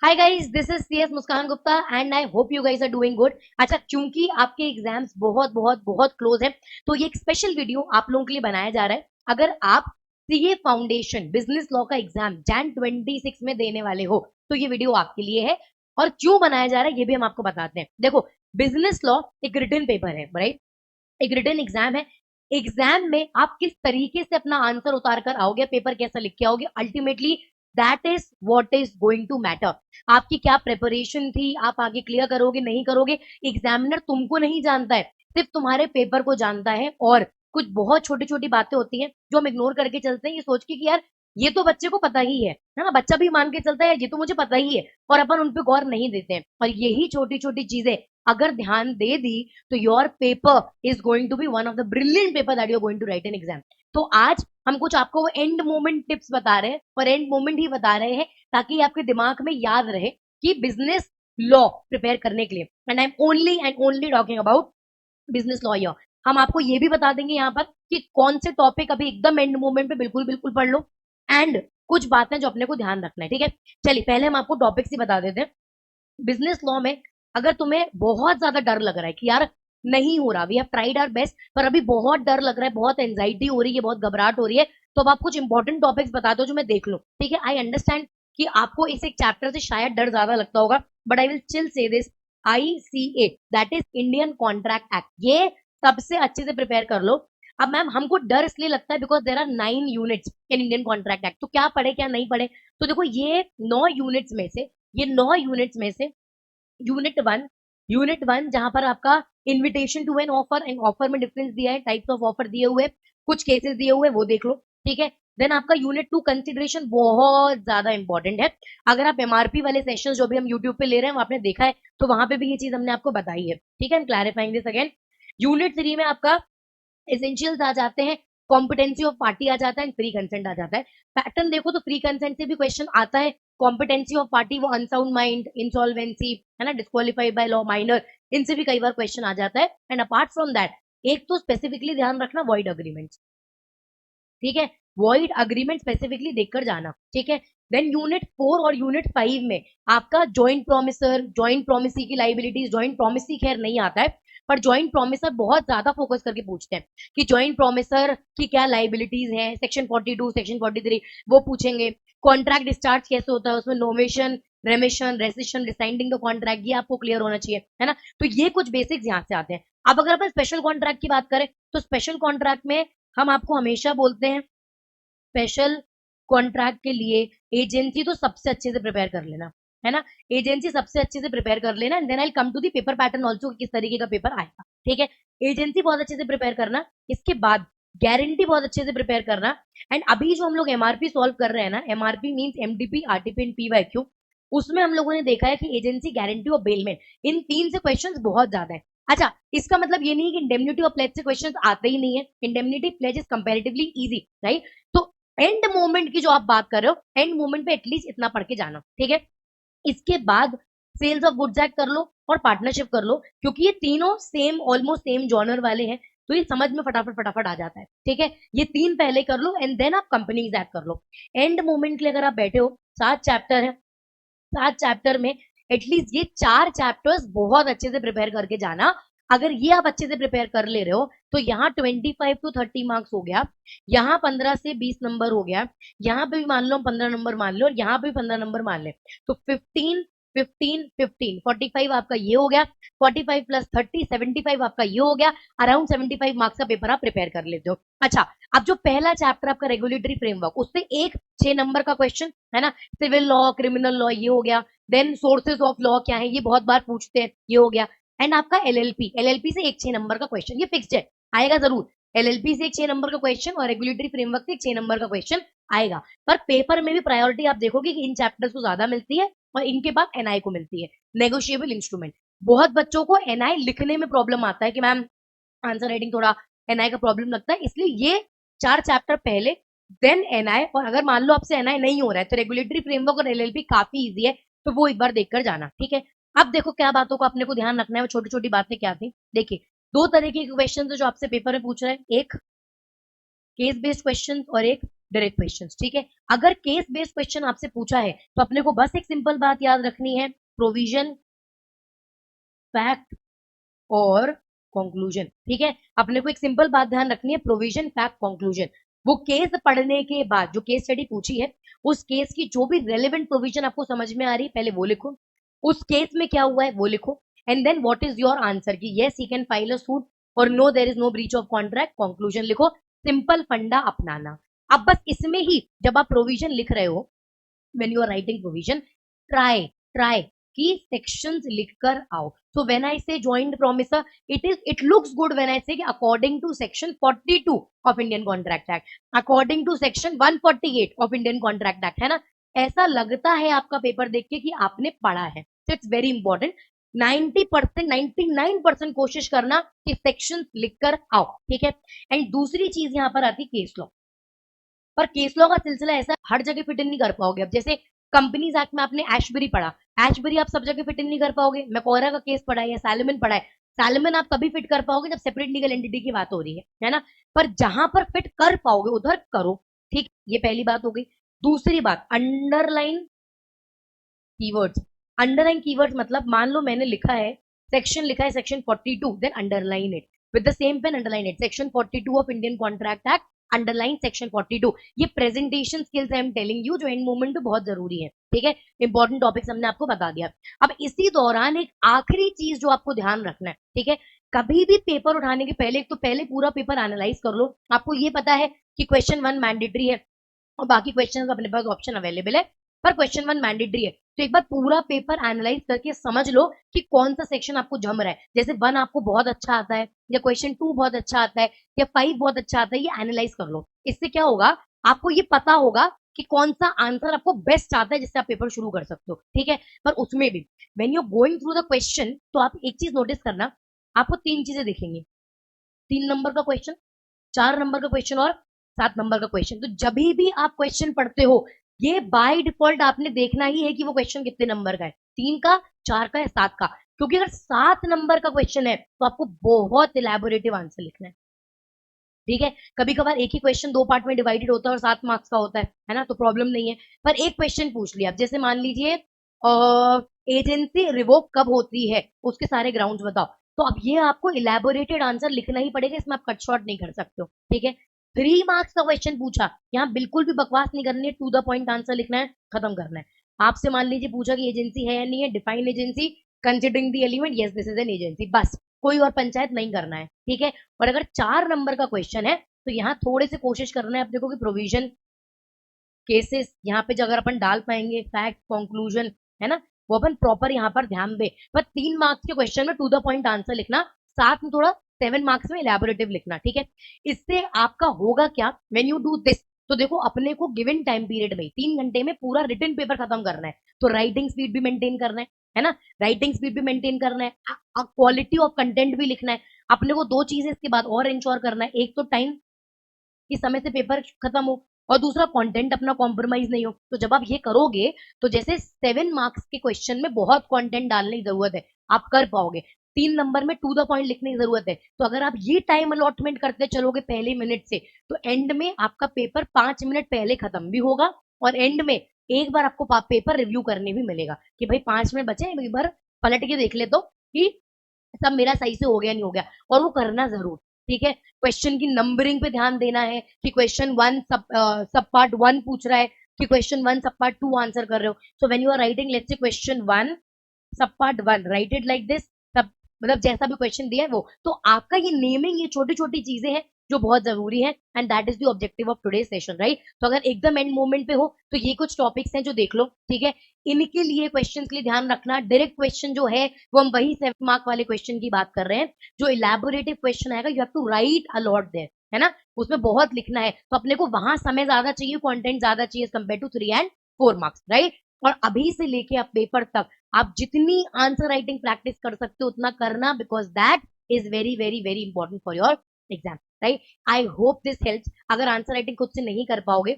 Hi guys, this is CS Muskan Gupta and I hope you guys are doing good. अच्छा, क्योंकि आपके exams बहुत बहुत बहुत क्लोज है, तो ये एक स्पेशल वीडियो आप लोगों के लिए बनाया जा रहा है। अगर आप सीए फाउंडेशन बिजनेस लॉ का एग्जाम जैन 26 में देने वाले हो, तो ये वीडियो आपके लिए है। और क्यों बनाया जा रहा है ये भी हम आपको बताते हैं। देखो, बिजनेस लॉ एक रिटन पेपर है, राइट? एक रिटन एग्जाम है। एग्जाम में आप किस तरीके से अपना आंसर उतार कर आओगे, पेपर कैसा लिख के आओगे, ultimately that is what is going to matter. आपकी क्या प्रिपरेशन थी, आप आगे क्लियर करोगे नहीं करोगे, एग्जामिनर तुमको नहीं जानता है, सिर्फ तुम्हारे पेपर को जानता है। और कुछ बहुत छोटी छोटी बातें होती हैं जो हम इग्नोर करके चलते हैं, ये सोच के कि यार ये तो बच्चे को पता ही है ना, बच्चा भी मान के चलता है ये तो मुझे पता ही है, और अपन उन पे गौर नहीं देते हैं। और यही छोटी छोटी चीजें अगर ध्यान दे दी, तो your paper is going to be one of the brilliant paper that you are going to write in exam. तो आज हम कुछ आपको वो एंड मोमेंट टिप्स बता रहे हैं, और एंड मोमेंट ही बता रहे हैं ताकि आपके दिमाग में याद रहे कि बिजनेस लॉ प्रिपेयर करने के लिए, and I am only talking about business lawyer. हम आपको ये भी बता देंगे यहाँ पर कि कौन से टॉपिक अभी एकदम एंड मोमेंट पे बिल्कुल बिल्कुल पढ़ लो, एंड कुछ बातें जो अपने को ध्यान रखना है, ठीक है? चलिए पहले हम आपको टॉपिक्स ही बता देते हैं। बिजनेस लॉ में अगर तुम्हें बहुत ज्यादा डर लग रहा है कि यार नहीं हो रहा, we have tried our best, पर अभी बहुत डर लग रहा है, बहुत एंजाइटी हो रही है, बहुत घबराहट हो रही है, तो अब आप कुछ इंपॉर्टेंट टॉपिक्स बता दो जो मैं देख लूं, ठीक है? आई अंडरस्टैंड कि आपको इस एक चैप्टर से शायद डर ज्यादा लगता होगा, but I will still say this. ICA, that is Indian contract act, ये सबसे अच्छे से प्रिपेयर कर लो। अब मैम हमको डर इसलिए लगता है because there are 9 units in Indian contract act, तो क्या पढ़े क्या नहीं पढ़े। तो देखो, ये 9 यूनिट्स में से, ये 9 यूनिट्स में से यूनिट वन जहां पर आपका invitation to an offer, and offer में डिफरेंस दिया है, टाइप्स ऑफ ऑफर दिए हुए, कुछ केसेस दिए हुए, वो देख लो, ठीक है? देन आपका यूनिट 2 कंसिडरेशन बहुत ज्यादा इंपॉर्टेंट है। अगर आप एमआरपी वाले सेशन जो भी हम यूट्यूब पे ले रहे हैं आपने देखा है, तो वहां पे भी ये चीज हमने आपको बताई है, ठीक है? Clarifying this again. यूनिट 3 में आपका एसेंशियल्स आ जाते हैं, कॉम्पिटेंसी ऑफ पार्टी आ जाता है, फ्री कंसेंट आ जाता है। पैटर्न देखो तो फ्री कंसेंट से भी क्वेश्चन आता है, कॉम्पिटेंसी ऑफ पार्टी वो अनसाउंड माइंड, इंसॉल्वेंसी है ना, डिस्क्वालीफाइड बाय लॉ, माइनर, इनसे भी कई बार क्वेश्चन आ जाता है। एंड अपार्ट फ्रॉम दैट, एक तो स्पेसिफिकली ध्यान रखना वॉइड अग्रीमेंट, ठीक है? वॉइड अग्रीमेंट स्पेसिफिकली देखकर जाना, ठीक है? देन यूनिट 4 और यूनिट 5 में आपका ज्वाइंट प्रोमिसर, ज्वाइंट प्रोमिसी की लाइबिलिटीज, ज्वाइंट प्रोमिसी खैर नहीं आता है, पर ज्वाइंट प्रोमिसर बहुत ज्यादा फोकस करके पूछते हैं कि ज्वाइंट प्रोमिसर की क्या लाइबिलिटीज हैं, सेक्शन 42, सेक्शन 43 वो पूछेंगे। कॉन्ट्रैक्ट डिस्चार्ज कैसे होता है, उसमें novation, remission, rescission, rescinding the contract, ये आपको क्लियर होना चाहिए, है ना? तो ये कुछ बेसिक्स यहाँ से आते हैं। अब अगर अपन स्पेशल कॉन्ट्रैक्ट की बात करें, तो स्पेशल कॉन्ट्रैक्ट में हम आपको हमेशा बोलते हैं स्पेशल कॉन्ट्रैक्ट के लिए एजेंसी तो सबसे अच्छे से प्रिपेयर कर लेना, है ना? एजेंसी सबसे अच्छे से प्रिपेयर कर लेना, and then I come to the paper pattern also, किस तरीके का पेपर आएगा, ठीक है? एजेंसी बहुत अच्छे से प्रिपेयर करना, इसके बाद गारंटी बहुत अच्छे से प्रिपेयर करना। एंड अभी जो हम लोग एमआरपी सॉल्व कर रहे हैं ना, MRP means MDP, RTP and PYQ, उसमें हम लोगों ने देखा है कि एजेंसी, गारंटी और बेलमेंट, इन तीन से क्वेश्चंस बहुत ज्यादा है। अच्छा, इसका मतलब ये नहीं कि इंडेमनिटी और प्लेज से क्वेश्चंस आते ही नहीं है, indemnity pledge is comparatively easy, right? तो एंड मोमेंट की जो आप बात कर रहे हो, एंड मोमेंट पे एटलीस्ट इतना पढ़ के जाना, ठीक है? इसके बाद सेल्स ऑफ गुड्स एक्ट कर लो और पार्टनरशिप कर लो, क्योंकि ये तीनों सेम, ऑलमोस्ट सेम जॉनर वाले हैं, तो ये समझ में फटाफट फटाफट आ जाता है, ठीक है? ये तीन पहले कर लो, एंड देन आप कंपनीज एक्ट कर लो। एंड मोमेंट के लिए अगर आप बैठे हो, 7 चैप्टर है, 7 चैप्टर में एटलीस्ट ये 4 चैप्टर्स बहुत अच्छे से प्रिपेयर करके जाना। अगर ये आप अच्छे से प्रिपेयर कर ले रहे हो, तो यहाँ 25 to 30 मार्क्स हो गया, यहाँ 15 से 20 नंबर हो गया, यहाँ पे भी मान लो 15 नंबर मान लो, और यहाँ पे भी 15 नंबर मान ले, तो 15 15 15 45 आपका ये हो गया, 45 + 30 75 आपका ये हो गया, अराउंड 75 मार्क्स का पेपर आप प्रिपेयर कर लेते हो। अच्छा, अब जो पहला चैप्टर आपका रेगुलेटरी फ्रेमवर्क, उससे एक 6 नंबर का क्वेश्चन है ना, सिविल लॉ, क्रिमिनल लॉ, ये हो गया। देन सोर्सेज ऑफ लॉ क्या है, ये बहुत बार पूछते हैं, ये हो गया। एंड आपका एलएलपी, एलएलपी से एक 6 नंबर का क्वेश्चन, ये फिक्स्ड है, आएगा जरूर। एलएलपी से एक 6 नंबर का क्वेश्चन और रेगुलेटरी फ्रेमवर्क से एक 6 नंबर का क्वेश्चन आएगा। पर पेपर में भी प्रायोरिटी आप देखोगे कि इन चैप्टर्स को ज्यादा मिलती है, और इनके बाद एनआई को मिलती है, नेगोशिएबल इंस्ट्रूमेंट। बहुत बच्चों को एनआई लिखने में प्रॉब्लम आता है कि मैम आंसर राइटिंग थोड़ा एनआई का प्रॉब्लम लगता है, इसलिए ये 4 चैप्टर पहले, देन एनआई। और अगर मान लो आपसे एनआई नहीं हो रहा है, तो रेगुलेटरी फ्रेमवर्क और एलएलपी काफी इजी है, तो वो एक बार देखकर जाना, ठीक है? अब देखो क्या बातों को अपने को ध्यान रखना है, वो छोटी छोटी बातें क्या थी, देखिए। दो तरह के क्वेश्चन जो आपसे पेपर में पूछ रहे हैं, एक केस बेस्ड क्वेश्चन और एक डायरेक्ट क्वेश्चंस, ठीक है। अगर केस बेस्ड क्वेश्चन आपसे पूछा है तो अपने को बस एक सिंपल बात याद रखनी है, प्रोविजन, फैक्ट और कंक्लूजन, ठीक है। अपने को एक सिंपल बात ध्यान रखनी है, प्रोविजन, फैक्ट, कंक्लूजन। वो केस पढ़ने के बाद जो केस स्टडी पूछी है उस केस की जो भी रेलेवेंट प्रोविजन आपको समझ में आ रही है पहले वो लिखो, उस केस में क्या हुआ है वो लिखो, and then what is your answer कि yes he can file a suit और no there is no breach of contract, conclusion लिखो। सिंपल फंडा अपनाना। अब बस इसमें ही जब आप प्रोविजन लिख रहे हो, when you are writing provision, try try की सेक्शंस लिखकर आओ। So when I say joint promisor, it looks good when I say according to section 42 of Indian contract act, according to section 148 of Indian contract act, है ना। ऐसा लगता है आपका paper देख के कि आपने पढ़ा है। It's very important. 90%, 99% कोशिश करना कि सेक्शन लिखकर आओ, ठीक है। एंड दूसरी चीज यहाँ पर आती केस लॉ। पर केस लॉ का सिलसिला ऐसा हर जगह फिट इन नहीं कर पाओगे। अब जैसे कंपनीज एक्ट में आपने एशबरी पढ़ा, एशबरी आप सब जगह फिट इन नहीं कर पाओगे। मैकोरा का केस पढ़ा है या सैलमन पढ़ा है, सैलमन आप तभी फिट कर पाओगे जब सेपरेट लीगल एंटिटी की बात हो रही है ना। पर जहां पर फिट कर पाओगे उधर करो, ठीक। ये पहली बात हो गई। दूसरी बात, अंडरलाइन कीवर्ड्स। अंडरलाइन कीवर्ड्स मतलब मान लो मैंने लिखा है, सेक्शन लिखा है section 42, then underline it with the same pen, underline it. Section 42 of Indian contract act, underline section 42। ये presentation skills I am telling you जो एंड मोमेंट पे बहुत जरूरी है, ठीक है। इंपॉर्टेंट टॉपिक्स हमने आपको बता दिया। अब इसी दौरान एक आखिरी चीज जो आपको ध्यान रखना है, ठीक है, कभी भी पेपर उठाने के पहले तो पहले पूरा पेपर एनालाइज कर लो। आपको ये पता है कि क्वेश्चन 1 मैंडेटरी है और बाकी क्वेश्चन अपने पास ऑप्शन अवेलेबल है, पर क्वेश्चन 1 मैंडेटरी है। तो एक बार पूरा पेपर एनालाइज करके समझ लो कि कौन सा सेक्शन आपको जम रहा है। जैसे 1 आपको बहुत अच्छा आता है या क्वेश्चन 2 बहुत अच्छा आता है या 5 बहुत अच्छा आता है, ये एनालाइज कर लो। इससे क्या होगा, आपको ये पता होगा कि कौन सा आंसर आपको बेस्ट आता है जिससे आप पेपर शुरू कर सकते हो, ठीक है। पर उसमें भी when you going through the question तो आप एक चीज नोटिस करना, आपको 3 चीजें दिखेंगी। 3 नंबर का क्वेश्चन, 4 नंबर का क्वेश्चन और 7 नंबर का क्वेश्चन। तो जब भी आप क्वेश्चन पढ़ते हो ये बाय डिफॉल्ट आपने देखना ही है कि वो क्वेश्चन कितने नंबर का है, 3 का, 4 का या 7 का। क्योंकि अगर 7 नंबर का क्वेश्चन है तो आपको बहुत इलेबोरेटिव आंसर लिखना है, ठीक है। कभी कभार एक ही क्वेश्चन 2 पार्ट में डिवाइडेड होता है और 7 मार्क्स का होता है ना, तो प्रॉब्लम नहीं है। पर एक क्वेश्चन पूछ लिया, जैसे मान लीजिए एजेंसी रिवोक कब होती है, उसके सारे ग्राउंड्स बताओ। तो अब ये आपको इलेबोरेटेड आंसर लिखना ही पड़ेगा, इसमें आप कट शॉर्ट नहीं कर सकते हो, ठीक है। 3 मार्क्स का क्वेश्चन पूछा, यहाँ बिल्कुल भी बकवास नहीं करनी है, टू द पॉइंट आंसर लिखना है, खत्म करना है। आपसे मान लीजिए पूछा कि एजेंसी है या नहीं है, define agency, considering the element, yes this is an agency, बस। कोई और पंचायत नहीं करना है, ठीक है। और अगर 4 नंबर का क्वेश्चन है तो यहाँ थोड़े से कोशिश करना है अपने को कि प्रोविजन, केसेस यहाँ पे अगर अपन डाल पाएंगे, फैक्ट, कंक्लूजन, है ना, वो अपन प्रॉपर यहाँ पर ध्यान दे। पर 3 मार्क्स के क्वेश्चन में टू द पॉइंट आंसर लिखना, साथ में थोड़ा 7 मार्क्स में इलेबोरेटिव लिखना, ठीक है। इससे आपका होगा क्या, व्हेन यू डू दिस, तो देखो अपने को गिवन टाइम पीरियड में 3 घंटे में पूरा रिटन पेपर खत्म करना है, तो राइटिंग स्पीड भी मेंटेन करना है ना, राइटिंग स्पीड भी मेंटेन करना है, क्वालिटी ऑफ कंटेंट भी लिखना है। अपने को 2 चीजें इसके बाद और इंश्योर करना है, एक तो टाइम कि समय से पेपर खत्म हो और दूसरा कंटेंट अपना कॉम्प्रोमाइज नहीं हो। तो जब आप ये करोगे तो जैसे 7 मार्क्स के क्वेश्चन में बहुत कंटेंट डालने की जरूरत है, आप कर पाओगे। 3 नंबर में टू द पॉइंट लिखने की जरूरत है। तो अगर आप ये टाइम अलॉटमेंट करते चलोगे पहले मिनट से, तो एंड में आपका पेपर 5 मिनट पहले खत्म भी होगा और एंड में एक बार आपको पेपर रिव्यू करने भी मिलेगा कि भाई 5 मिनट बचे, एक बार पलट के देख ले तो कि सब मेरा सही से हो गया नहीं हो गया, और वो करना जरूर, ठीक है। क्वेश्चन की नंबरिंग पे ध्यान देना है कि क्वेश्चन 1 सब पार्ट 1 पूछ रहा है कि क्वेश्चन 1 सब पार्ट 2 आंसर कर रहे हो। So when you are writing let's say question 1 sub part 1, write it like this, sub मतलब जैसा भी क्वेश्चन दिया है वो। तो आपका ये नेमिंग, ये छोटी छोटी चीजें हैं जो बहुत जरूरी है, and that is the objective of today session, right. तो अगर एकदम एंड मोमेंट पे हो तो ये कुछ टॉपिक्स हैं जो देख लो, ठीक है। इनके लिए क्वेश्चन के लिए ध्यान रखना, डायरेक्ट क्वेश्चन जो है वो हम वही 7 मार्क वाले क्वेश्चन की बात कर रहे हैं। जो इलेबोरेटिव क्वेश्चन आएगा you have to write a lot there, है ना, उसमें बहुत लिखना है, तो अपने को वहां समय ज्यादा चाहिए, कंटेंट ज्यादा चाहिए compare to 3 and 4 marks, right. और अभी से लेके आप पेपर तक आप जितनी आंसर राइटिंग प्रैक्टिस कर सकते हो उतना करना, because that is very very very important for your exam, right. I hope this helps. अगर आंसर राइटिंग खुद से नहीं कर पाओगे,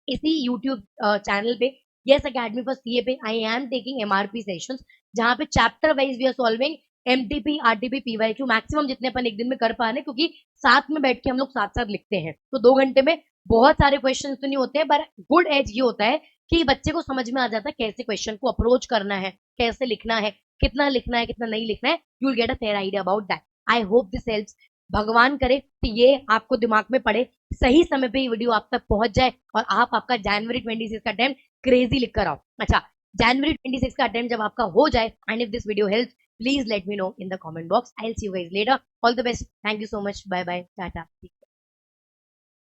इसी यूट्यूब चैनल पे यस अकेडमी फॉर सीए पे I am taking MRP sessions, जहां पे chapter wise we are solving MTP, RTP, PYQ, maximum जितने अपन एक दिन में कर पा रहे हैं, क्योंकि साथ में बैठ के हम लोग साथ साथ लिखते हैं, तो 2 घंटे में बहुत सारे क्वेश्चन तो नहीं होते हैं, पर गुड एज ये होता है कि बच्चे को समझ में आ जाता है कैसे क्वेश्चन को अप्रोच करना है, कैसे लिखना है, कितना लिखना है, कितना नहीं लिखना है. You will get a fair idea about that. I hope this helps. भगवान करे कि ये आपको दिमाग में पड़े, सही समय पे ये वीडियो आप तक पहुंच जाए और आप आपका जनवरी 26 का अटेम्प्ट क्रेजी लिख कर आओ. अच्छा, जनवरी 26 का अटेम्प्ट जब आपका हो जाए, and if this video help, please let me know in the comment box. I will see you guys later. All the best. Thank you so much. Bye bye. Tata.